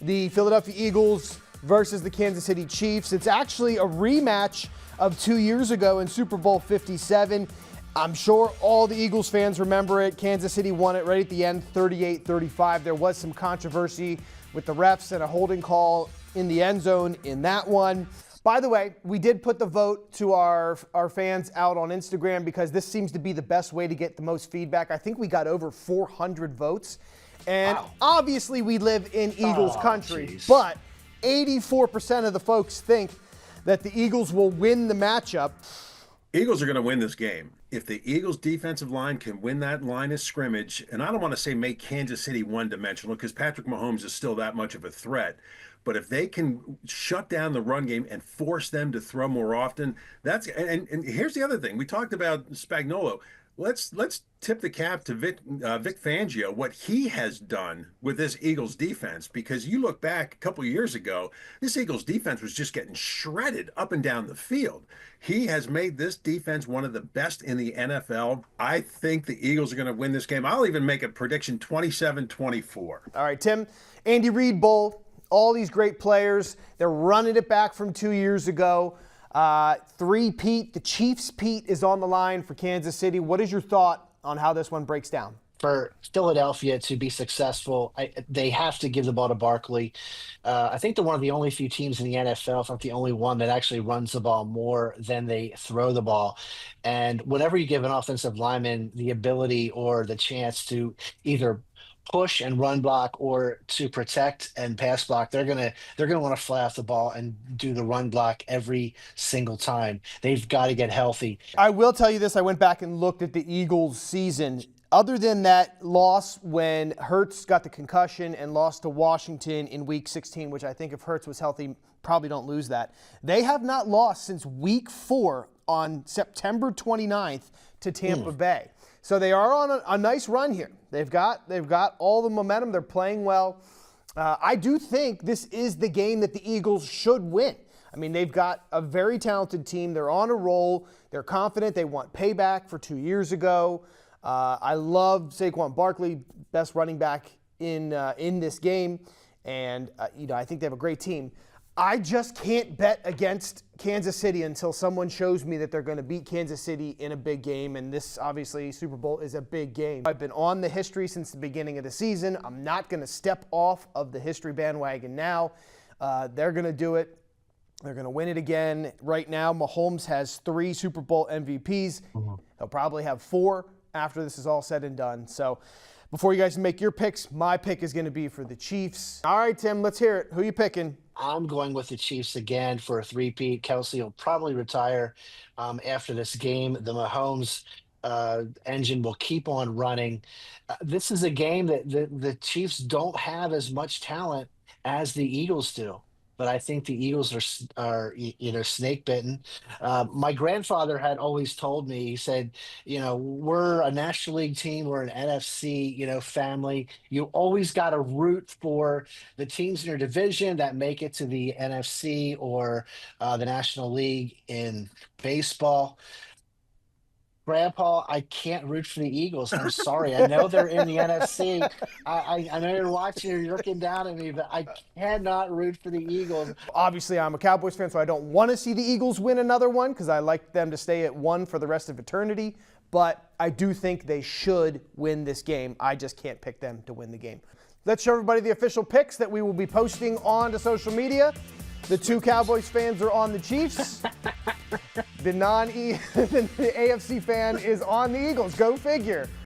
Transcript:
the Philadelphia Eagles versus the Kansas City Chiefs. It's actually a rematch of 2 years ago in Super Bowl 57. I'm sure all the Eagles fans remember it. Kansas City won it right at the end, 38-35. There was some controversy with the refs and a holding call in the end zone in that one. By the way, we did put the vote to our fans out on Instagram because this seems to be the best way to get the most feedback. I think we got over 400 votes. And Obviously we live in Eagles country, but 84% of the folks think that the Eagles will win the matchup. Eagles are going to win this game. If the Eagles defensive line can win that line of scrimmage, and I don't want to say make Kansas City one-dimensional because Patrick Mahomes is still that much of a threat, but if they can shut down the run game and force them to throw more often, that's and here's the other thing. We talked about Spagnuolo. Let's tip the cap to Vic Fangio, what he has done with this Eagles defense, because you look back a couple of years ago, this Eagles defense was just getting shredded up and down the field. He has made this defense one of the best in the NFL. I think the Eagles are going to win this game. I'll even make a prediction 27-24. All right, Tim. Andy Reid Bowl, all these great players. They're running it back from 2 years ago. Three-peat, the Chiefs-peat is on the line for Kansas City. What is your thought on how this one breaks down? For Philadelphia to be successful, they have to give the ball to Barkley. I think they're one of the only few teams in the NFL, if not the only one, that actually runs the ball more than they throw the ball. And whenever you give an offensive lineman the ability or the chance to either push and run block or to protect and pass block, they're gonna want to fly off the ball and do the run block every single time. They've got to get healthy. I will tell you this, I went back and looked at the Eagles season. Other than that loss when Hurts got the concussion and lost to Washington in week 16, which I think if Hurts was healthy, probably don't lose that. They have not lost since week 4 on September 29th to Tampa Bay. So they are on a nice run here. They've got all the momentum. They're playing well. I do think this is the game that the Eagles should win. I mean, they've got a very talented team. They're on a roll. They're confident. They want payback for 2 years ago. I love Saquon Barkley, best running back in this game. And, I think they have a great team. I just can't bet against Kansas City until someone shows me that they're going to beat Kansas City in a big game. And this, obviously, Super Bowl is a big game. I've been on the history since the beginning of the season. I'm not going to step off of the history bandwagon now. They're going to do it. They're going to win it again. Right now, Mahomes has 3 Super Bowl MVPs. He'll probably have 4 after this is all said and done. So before you guys make your picks, my pick is going to be for the Chiefs. All right, Tim, let's hear it. Who you picking? I'm going with the Chiefs again for a three-peat. Kelsey will probably retire after this game. The Mahomes engine will keep on running. This is a game that the Chiefs don't have as much talent as the Eagles do. But I think the Eagles are snake bitten. My grandfather had always told me, he said, we're a National League team, we're an NFC, family. You always got to root for the teams in your division that make it to the NFC or the National League in baseball. Grandpa, I can't root for the Eagles. I'm sorry. I know they're in the NFC. I know you're watching, you're looking down at me, but I cannot root for the Eagles. Obviously, I'm a Cowboys fan, so I don't want to see the Eagles win another one because I like them to stay at 1 for the rest of eternity. But I do think they should win this game. I just can't pick them to win the game. Let's show everybody the official picks that we will be posting onto social media. The 2 Cowboys fans are on the Chiefs. The AFC fan is on the Eagles. Go figure.